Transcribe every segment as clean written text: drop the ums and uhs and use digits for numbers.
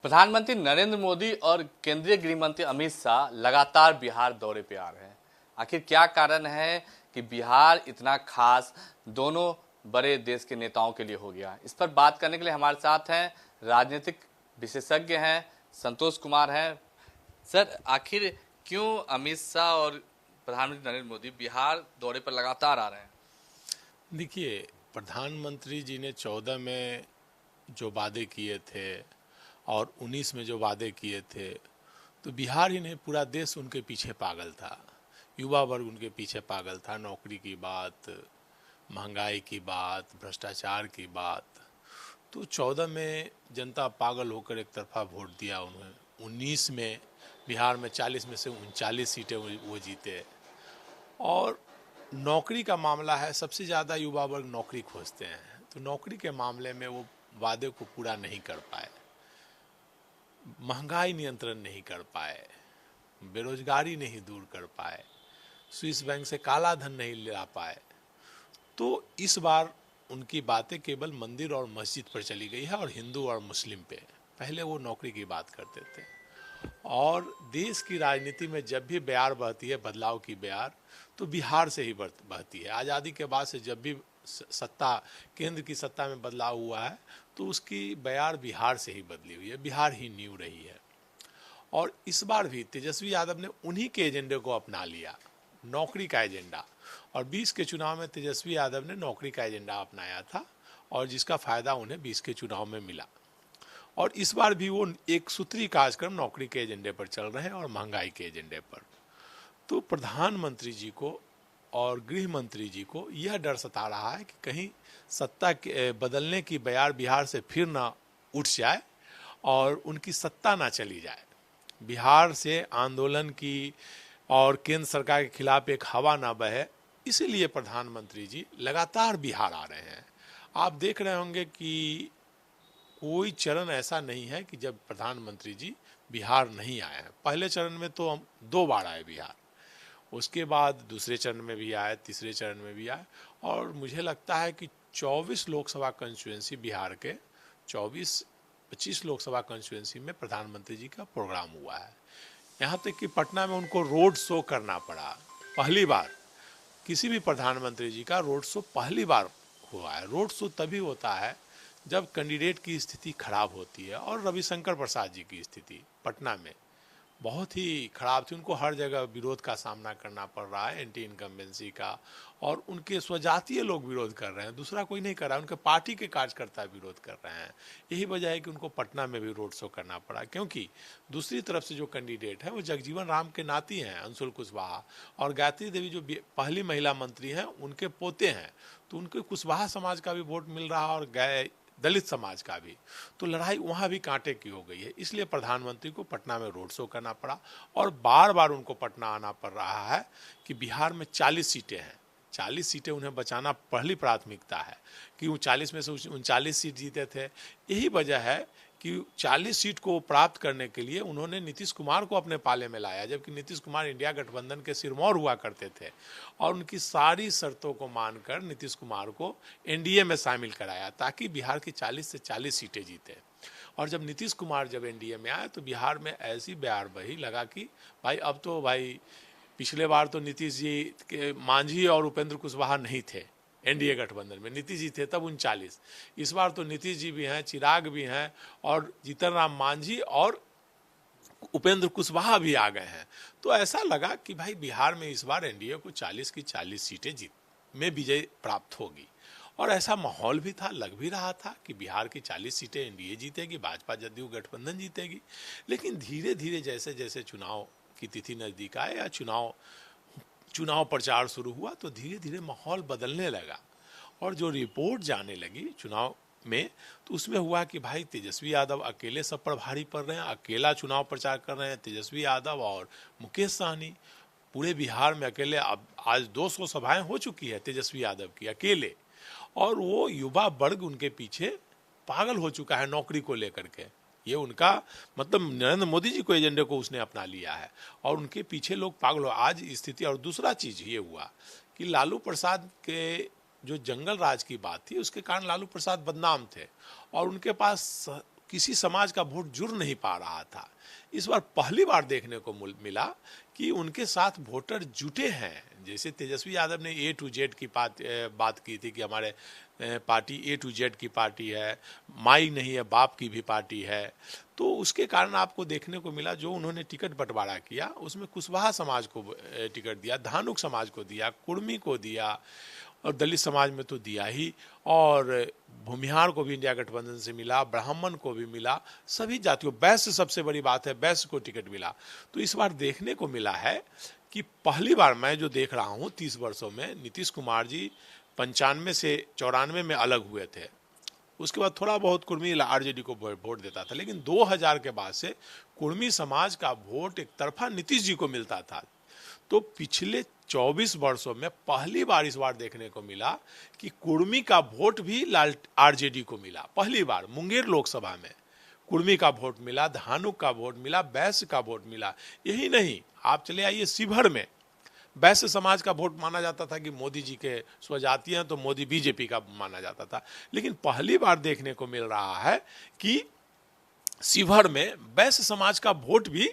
प्रधानमंत्री नरेंद्र मोदी और केंद्रीय गृह मंत्री अमित शाह लगातार बिहार दौरे पे आ रहे हैं। आखिर क्या कारण है कि बिहार इतना खास दोनों बड़े देश के नेताओं के लिए हो गया? इस पर बात करने के लिए हमारे साथ हैं राजनीतिक विशेषज्ञ हैं संतोष कुमार हैं। सर, आखिर क्यों अमित शाह और प्रधानमंत्री नरेंद्र मोदी बिहार दौरे पर लगातार आ रहे हैं? देखिए, प्रधानमंत्री जी ने 14 में जो वादे किए थे और 19 में जो वादे किए थे, तो बिहार ही नहीं पूरा देश उनके पीछे पागल था। युवा वर्ग उनके पीछे पागल था। नौकरी की बात, महंगाई की बात, भ्रष्टाचार की बात। तो 14 में जनता पागल होकर एक तरफा वोट दिया उन्हें। 19 में बिहार में 40 में से 39 सीटें वो जीते। और नौकरी का मामला है, सबसे ज़्यादा युवा वर्ग नौकरी खोजते हैं, तो नौकरी के मामले में वो वादे को पूरा नहीं कर पाए। महंगाई नियंत्रण नहीं कर पाए, बेरोजगारी नहीं दूर कर पाए, स्विस बैंक से काला धन नहीं ला पाए। तो इस बार उनकी बातें केवल मंदिर और मस्जिद पर चली गई है और हिंदू और मुस्लिम पे। पहले वो नौकरी की बात करते थे। और देश की राजनीति में जब भी बयार बहती है, बदलाव की बयार, तो बिहार से ही बहती है। आज़ादी के बाद से जब भी सत्ता, केंद्र की सत्ता में बदलाव हुआ है, तो उसकी बयार बिहार से ही बदली हुई है। बिहार ही नींव रही है। और इस बार भी तेजस्वी यादव ने उन्हीं के एजेंडे को अपना लिया, नौकरी का एजेंडा। और 20 के चुनाव में तेजस्वी यादव ने नौकरी का एजेंडा अपनाया था और जिसका फायदा उन्हें 20 के चुनाव में मिला। और इस बार भी वो एक सूत्री कार्यक्रम नौकरी के एजेंडे पर चल रहे हैं और महंगाई के एजेंडे पर। तो प्रधानमंत्री जी को और गृह मंत्री जी को यह डर सता रहा है कि कहीं सत्ता के बदलने की बयार बिहार से फिर ना उठ जाए और उनकी सत्ता ना चली जाए। बिहार से आंदोलन की और केंद्र सरकार के खिलाफ एक हवा ना बहे, इसीलिए प्रधानमंत्री जी लगातार बिहार आ रहे हैं। आप देख रहे होंगे कि कोई चरण ऐसा नहीं है कि जब प्रधानमंत्री जी बिहार नहीं आए हैं। पहले चरण में तो हम 2 बार आए बिहार, उसके बाद दूसरे चरण में भी आए, तीसरे चरण में भी आए। और मुझे लगता है कि 24 लोकसभा कंस्टिट्यूएंसी बिहार के 24-25 लोकसभा कंस्टिट्यूएंसी में प्रधानमंत्री जी का प्रोग्राम हुआ है। यहाँ तक कि पटना में उनको रोड शो करना पड़ा। पहली बार किसी भी प्रधानमंत्री जी का रोड शो पहली बार हुआ है। रोड शो तभी होता है जब कैंडिडेट की स्थिति खराब होती है। और रविशंकर प्रसाद जी की स्थिति पटना में बहुत ही खराब थी। उनको हर जगह विरोध का सामना करना पड़ रहा है, एंटी इनकम्बेंसी का। और उनके स्वजातीय लोग विरोध कर रहे हैं, दूसरा कोई नहीं कर रहा है। उनके पार्टी के कार्यकर्ता विरोध कर रहे हैं। यही वजह है कि उनको पटना में भी रोड शो करना पड़ा, क्योंकि दूसरी तरफ से जो कैंडिडेट है वो जगजीवन राम के नाती हैं, अंशुल कुशवाहा। और गायत्री देवी जो पहली महिला मंत्री हैं, उनके पोते हैं। तो उनके कुशवाहा समाज का भी वोट मिल रहा है और दलित समाज का भी। तो लड़ाई वहाँ भी कांटे की हो गई है। इसलिए प्रधानमंत्री को पटना में रोड शो करना पड़ा। और बार बार उनको पटना आना पड़ रहा है कि बिहार में 40 सीटें हैं, 40 सीटें उन्हें बचाना पहली प्राथमिकता है। कि वो 40 में से 39 सीट जीते थे। यही वजह है कि 40 सीट को प्राप्त करने के लिए उन्होंने नीतीश कुमार को अपने पाले में लाया, जबकि नीतीश कुमार इंडिया गठबंधन के सिरमौर हुआ करते थे। और उनकी सारी शर्तों को मानकर नीतीश कुमार को एनडीए में शामिल कराया, ताकि बिहार की 40 से 40 सीटें जीते। और जब नीतीश कुमार जब एनडीए में आए तो बिहार में ऐसी बयार बही, लगा कि भाई अब तो भाई, पिछले बार तो नीतीश जी के मांझी और उपेंद्र कुशवाहा नहीं थे एनडीए गठबंधन में, नीतीश जी थे तब 39। इस बार तो नीतीश जी भी हैं, चिराग भी हैं और जीतन राम मांझी और उपेंद्र कुशवाहा भी आ गए हैं। तो ऐसा लगा कि भाई बिहार में इस बार एनडीए को 40 की 40 सीटें जीत में विजय प्राप्त होगी। और ऐसा माहौल भी था, लग भी रहा था कि बिहार की 40 सीटें एनडीए जीतेगी, भाजपा जदयू गठबंधन जीतेगी। लेकिन धीरे धीरे जैसे जैसे चुनाव की तिथि नज़दीक आए या चुनाव प्रचार शुरू हुआ, तो धीरे धीरे माहौल बदलने लगा। और जो रिपोर्ट जाने लगी चुनाव में, तो उसमें हुआ कि भाई तेजस्वी यादव अकेले सब पर भारी पड़ रहे हैं, अकेला चुनाव प्रचार कर रहे हैं तेजस्वी यादव और मुकेश सहनी पूरे बिहार में अकेले। अब आज 200 सभाएं हो चुकी है तेजस्वी यादव की अकेले। और वो युवा वर्ग उनके पीछे पागल हो चुका है नौकरी को लेकर के। ये उनका मतलब नरेंद्र मोदी जी को एजेंडे को उसने अपना लिया है और उनके पीछे लोग पागल हो आज स्थिति। और दूसरा चीज ये हुआ कि लालू प्रसाद के जो जंगल राज की बात थी, उसके कारण लालू प्रसाद बदनाम थे और उनके पास किसी समाज का वोट जुड़ नहीं पा रहा था। इस बार पहली बार देखने को मिला कि उनके साथ वोटर जुटे हैं। जैसे तेजस्वी यादव ने ए टू जेड की बात की थी कि हमारे पार्टी ए टू जेड की पार्टी है, माई नहीं है बाप की भी पार्टी है। तो उसके कारण आपको देखने को मिला जो उन्होंने टिकट बंटवारा किया उसमें कुशवाहा समाज को टिकट दिया, धानुक समाज को दिया, कुर्मी को दिया और दलित समाज में तो दिया ही, और भूमिहार को भी इंडिया गठबंधन से मिला, ब्राह्मण को भी मिला, सभी जातियों, वैश्य सबसे बड़ी बात है, वैश्य को टिकट मिला। तो इस बार देखने को मिला है कि पहली बार मैं जो देख रहा हूँ 30 वर्षों में, नीतीश कुमार जी 95 से 94 में अलग हुए थे, उसके बाद थोड़ा बहुत कुर्मी आरजेडी को वोट देता था, लेकिन 2000 के बाद से कुर्मी समाज का वोट एक तरफा नीतीश जी को मिलता था। तो पिछले 24 वर्षों में पहली बार इस बार देखने को मिला कि कुर्मी का वोट भी आरजेडी को मिला। पहली बार मुंगेर लोकसभा में कुर्मी का वोट मिला, धानुक का वोट मिला, वैश्य का वोट मिला। यही नहीं, आप चले आइए शिवहर में वैश्य समाज का वोट माना जाता था कि मोदी जी के स्वजातीय हैं तो मोदी बीजेपी का माना जाता था, लेकिन पहली बार देखने को मिल रहा है कि शिवहर में वैश्य समाज का वोट भी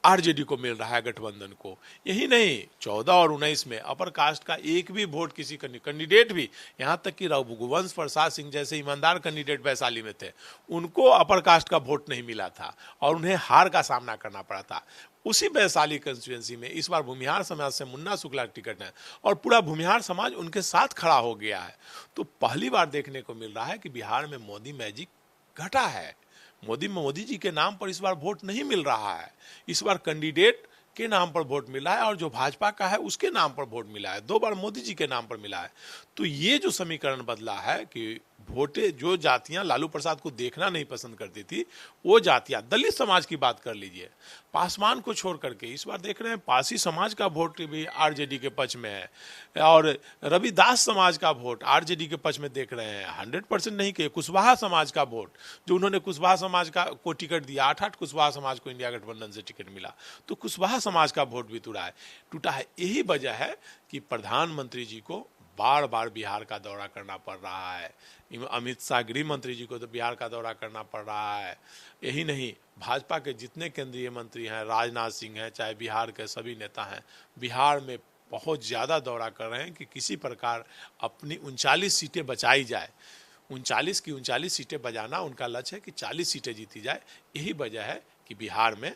आरजेडी को मिल रहा है, गठबंधन को। यही नहीं, 14 और 19 में अपर कास्ट का एक भी वोट किसी कैंडिडेट भी, यहां तक कि रघुवंश प्रसाद सिंह जैसे ईमानदार कैंडिडेट वैशाली में थे, उनको अपर कास्ट का वोट नहीं मिला था और उन्हें हार का सामना करना पड़ा था। उसी वैशाली कंस्टिट्यूएंसी में इस बार भूमिहार समाज से मुन्ना शुक्ला टिकट है और पूरा भूमिहार समाज उनके साथ खड़ा हो गया है। तो पहली बार देखने को मिल रहा है कि बिहार में मोदी मैजिक घटा है। मोदी जी के नाम पर इस बार वोट नहीं मिल रहा है, इस बार कैंडिडेट के नाम पर वोट मिला है और जो भाजपा का है उसके नाम पर वोट मिला है। 2 बार मोदी जी के नाम पर मिला है। तो ये जो समीकरण बदला है कि वोटे, जो जातियां लालू प्रसाद को देखना नहीं पसंद करती थी, वो जातियां, दलित समाज की बात कर लीजिए, पासवान को छोड़ करके इस बार देख रहे हैं पासी समाज का वोट भी आरजेडी के पक्ष में है और रविदास समाज का वोट आरजेडी के पक्ष में देख रहे हैं। 100% नहीं कि कुशवाहा समाज का वोट, जो उन्होंने कुशवाहा समाज को टिकट दिया, 8-8 कुशवाहा समाज को इंडिया गठबंधन से टिकट मिला, तो कुशवाहा समाज का वोट भी टूटा है। यही वजह है कि प्रधानमंत्री जी को बार बार बिहार का दौरा करना पड़ रहा है। अमित शाह गृह मंत्री जी को तो बिहार का दौरा करना पड़ रहा है। यही नहीं, भाजपा के जितने केंद्रीय मंत्री हैं, राजनाथ सिंह हैं, चाहे बिहार के सभी नेता हैं, बिहार में बहुत ज़्यादा दौरा कर रहे हैं कि किसी प्रकार अपनी 39 सीटें बचाई जाए। 39 की 39 सीटें बजाना उनका लक्ष्य है कि 40 सीटें जीती जाए। यही वजह है कि बिहार में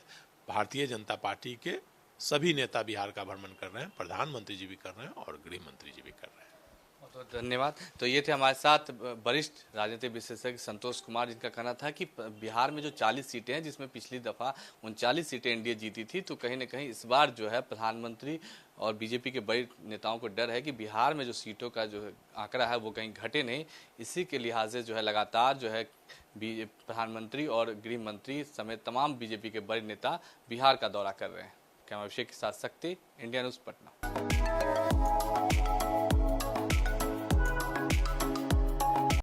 भारतीय जनता पार्टी के सभी नेता बिहार का भ्रमण कर रहे हैं, प्रधानमंत्री जी भी कर रहे हैं और गृह मंत्री जी भी कर रहे हैं। बहुत धन्यवाद। तो ये थे हमारे साथ वरिष्ठ राजनीतिक विशेषज्ञ संतोष कुमार, जिनका कहना था कि बिहार में जो 40 सीटें हैं, जिसमें पिछली दफा 39 सीटें एनडीए जीती थी, तो कहीं ना कहीं इस बार जो है प्रधानमंत्री और बीजेपी के बड़े नेताओं को डर है कि बिहार में जो सीटों का जो आंकड़ा है वो कहीं घटे नहीं। इसी के लिहाज से जो है लगातार जो है प्रधानमंत्री और गृह मंत्री समेत तमाम बीजेपी के बड़े नेता बिहार का दौरा कर रहे हैं। कैमरा अभिषेक के साथ शक्ति, इंडिया न्यूज़ पटना।